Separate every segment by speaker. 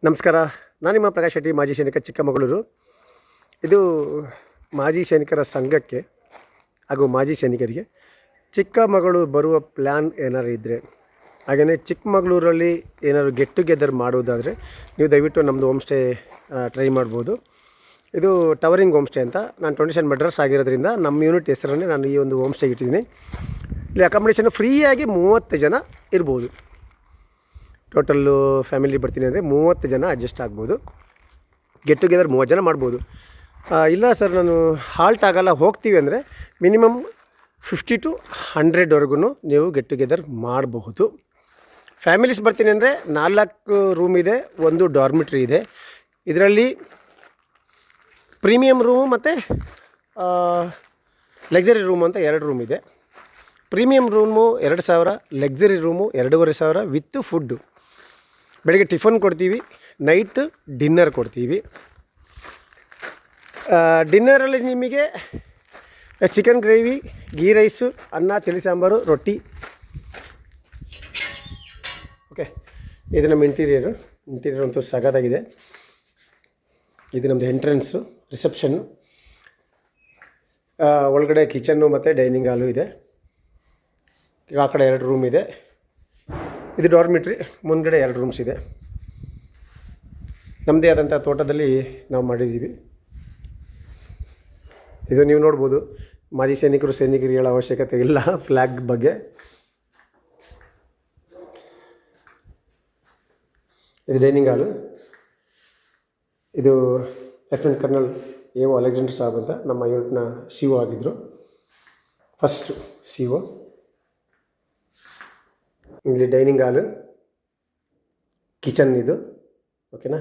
Speaker 1: ನಮಸ್ಕಾರ. ನಾನು ನಿಮ್ಮ ಪ್ರಕಾಶ್ ಶೆಟ್ಟಿ, ಮಾಜಿ ಸೈನಿಕ, ಚಿಕ್ಕಮಗಳೂರು. ಇದು ಮಾಜಿ ಸೈನಿಕರ ಸಂಘಕ್ಕೆ ಹಾಗೂ ಮಾಜಿ ಸೈನಿಕರಿಗೆ ಚಿಕ್ಕಮಗಳೂರು ಬರುವ ಪ್ಲ್ಯಾನ್ ಏನಾದ್ರು ಇದ್ದರೆ, ಹಾಗೆಯೇ ಚಿಕ್ಕಮಗಳೂರಲ್ಲಿ ಏನಾದ್ರು ಗೆಟ್ ಟುಗೆದರ್ ಮಾಡುವುದಾದರೆ ನೀವು ದಯವಿಟ್ಟು ನಮ್ಮದು ಹೋಮ್ ಸ್ಟೇ ಟ್ರೈ ಮಾಡ್ಬೋದು. ಇದು ಟವರಿಂಗ್ ಹೋಮ್ ಸ್ಟೇ ಅಂತ. ನಾನು 27 ಮಡ್ರಾಸ್ ಆಗಿರೋದ್ರಿಂದ ನಮ್ಮ ಯೂನಿಟ್ ಹೆಸರನ್ನೇ ನಾನು ಈ ಒಂದು ಹೋಮ್ ಸ್ಟೇಗೆ ಇಟ್ಟಿದ್ದೀನಿ. ಇಲ್ಲಿ ಅಕಾಮಿಡೇಷನ್ ಫ್ರೀಯಾಗಿ 30 ಜನ ಇರ್ಬೋದು. ಟೋಟಲ್ಲು ಫ್ಯಾಮಿಲಿ ಬರ್ತೀನಿ ಅಂದರೆ 30 ಜನ ಅಡ್ಜಸ್ಟ್ ಆಗ್ಬೋದು. ಗೆಟ್ ಟುಗೆದರ್ 30 ಜನ ಮಾಡ್ಬೋದು. ಇಲ್ಲ ಸರ್ ನಾನು ಹಾಲ್ಟ್ ಆಗೋಲ್ಲ ಹೋಗ್ತೀವಿ ಅಂದರೆ ಮಿನಿಮಮ್ 50 to 100ವರೆಗೂ ನೀವು ಗೆಟ್ ಟುಗೆದರ್ ಮಾಡಬಹುದು. ಫ್ಯಾಮಿಲೀಸ್ ಬರ್ತೀನಿ ಅಂದರೆ 4 ರೂಮ್ ಇದೆ, 1 ಡಾರ್ಮಿಟ್ರಿ ಇದೆ. ಇದರಲ್ಲಿ ಪ್ರೀಮಿಯಮ್ ರೂಮು ಮತ್ತು ಲಕ್ಸರಿ ರೂಮು ಅಂತ 2 ರೂಮ್ ಇದೆ. Premium room 2000, luxury room 2500 with food. ಬೆಳಗ್ಗೆ ಟಿಫನ್ ಕೊಡ್ತೀವಿ, ನೈಟ್ ಡಿನ್ನರ್ ಕೊಡ್ತೀವಿ. ಡಿನ್ನರಲ್ಲಿ ನಿಮಗೆ ಚಿಕನ್ ಗ್ರೇವಿ, ಗೀ ರೈಸು, ಅನ್ನ, ತಿಳಿ ಸಾಂಬಾರು, ರೊಟ್ಟಿ. ಓಕೆ, ಇದು ನಮ್ಮ ಇಂಟೀರಿಯರ್ ಅಂತೂ ಸಗದಾಗಿದೆ. ಇದು ನಮ್ಮದು ಎಂಟ್ರೆನ್ಸು, ರಿಸೆಪ್ಷನ್ನು. ಒಳಗಡೆ ಕಿಚನ್ನು ಮತ್ತು ಡೈನಿಂಗ್ ಹಾಲು ಇದೆ. ಆ ಕಡೆ 2 ರೂಮ್ ಇದೆ. ಇದು ಡಾರ್ಮಿಟ್ರಿ. ಮುಂದ್ಗಡೆ 2 ರೂಮ್ಸ್ ಇದೆ. ನಮ್ಮದೇ ಆದಂಥ ತೋಟದಲ್ಲಿ ನಾವು ಮಾಡಿದ್ದೀವಿ. ಇದು ನೀವು ನೋಡ್ಬೋದು. ಮಾಜಿ ಸೈನಿಕರು ಹೇಳೋ ಅವಶ್ಯಕತೆ ಇಲ್ಲ ಫ್ಲ್ಯಾಗ್ ಬಗ್ಗೆ. ಇದು ಡೈನಿಂಗ್ ಹಾಲು. ಇದು lieutenant colonel A O Alexander ಸಾಬ್ ಅಂತ ನಮ್ಮ ಯೂನಿಟ್ನ CO ಆಗಿದ್ದರು, ಫಸ್ಟ್ CO. ಇಲ್ಲಿ ಡೈನಿಂಗ್ ಹಾಲು, ಕಿಚನ್ ಇದು. ಓಕೆನಾ?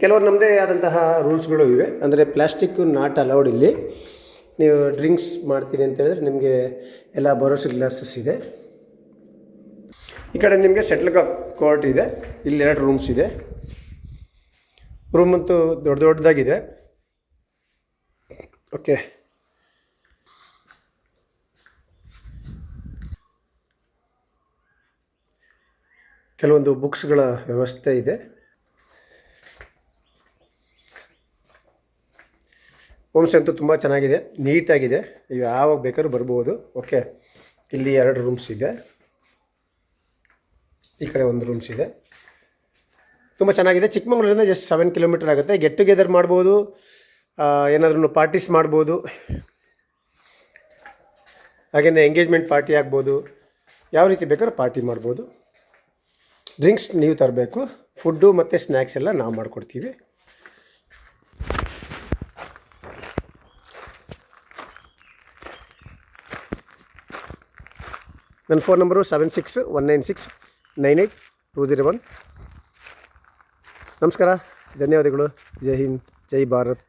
Speaker 1: ಕೆಲವರು ನಮ್ಮದೇ ಆದಂತಹ ರೂಲ್ಸ್ಗಳು ಇವೆ. ಅಂದರೆ ಪ್ಲಾಸ್ಟಿಕ್ಕು ನಾಟ್ ಅಲೌಡ್ ಇಲ್ಲಿ. ನೀವು ಡ್ರಿಂಕ್ಸ್ ಮಾಡ್ತೀನಿ ಅಂತ ಹೇಳಿದ್ರೆ ನಿಮಗೆ ಎಲ್ಲ ಬರೋಸ್ ಗ್ಲಾಸಸ್ ಇದೆ. ಈ ಕಡೆ ನಿಮಗೆ ಸೆಟ್ಲ್ ಕೋರ್ಟ್ ಇದೆ. ಇಲ್ಲಿ 2 ರೂಮ್ಸ್ ಇದೆ. ರೂಮ್ ಅಂತೂ ದೊಡ್ಡದಾಗಿದೆ. ಓಕೆ, ಕೆಲವೊಂದು ಬುಕ್ಸ್ಗಳ ವ್ಯವಸ್ಥೆ ಇದೆ. ಹೋಮ್ ಸ್ಟೇ ಅಂತೂ ತುಂಬ ಚೆನ್ನಾಗಿದೆ, ನೀಟಾಗಿದೆ. ನೀವು ಯಾವಾಗ ಬೇಕಾದ್ರೂ ಬರ್ಬೋದು. ಓಕೆ, ಇಲ್ಲಿ 2 ರೂಮ್ಸ್ ಇದೆ. ಈ ಕಡೆ 1 ರೂಮ್ಸ್ ಇದೆ. ತುಂಬ ಚೆನ್ನಾಗಿದೆ. ಚಿಕ್ಕಮಗಳೂರಿಂದ ಜಸ್ಟ್ 7 ಕಿಲೋಮೀಟರ್ ಆಗುತ್ತೆ. ಗೆಟ್ ಟುಗೆದರ್ ಮಾಡ್ಬೋದು, ಏನಾದ್ರೂ ಪಾರ್ಟೀಸ್ ಮಾಡ್ಬೋದು, ಹಾಗೆಯೇ ಎಂಗೇಜ್ಮೆಂಟ್ ಪಾರ್ಟಿ ಆಗ್ಬೋದು. ಯಾವ ರೀತಿ ಬೇಕಾದ್ರೂ ಪಾರ್ಟಿ ಮಾಡ್ಬೋದು. ಡ್ರಿಂಕ್ಸ್ ನೀವು ತರಬೇಕು, ಫುಡ್ಡು ಮತ್ತು ಸ್ನ್ಯಾಕ್ಸ್ ಎಲ್ಲ ನಾವು ಮಾಡಿಕೊಡ್ತೀವಿ. ನನ್ನ ಫೋನ್ ನಂಬರು 7619698201. ನಮಸ್ಕಾರ, ಧನ್ಯವಾದಗಳು. ಜೈ ಹಿಂದ್, ಜೈ ಭಾರತ್.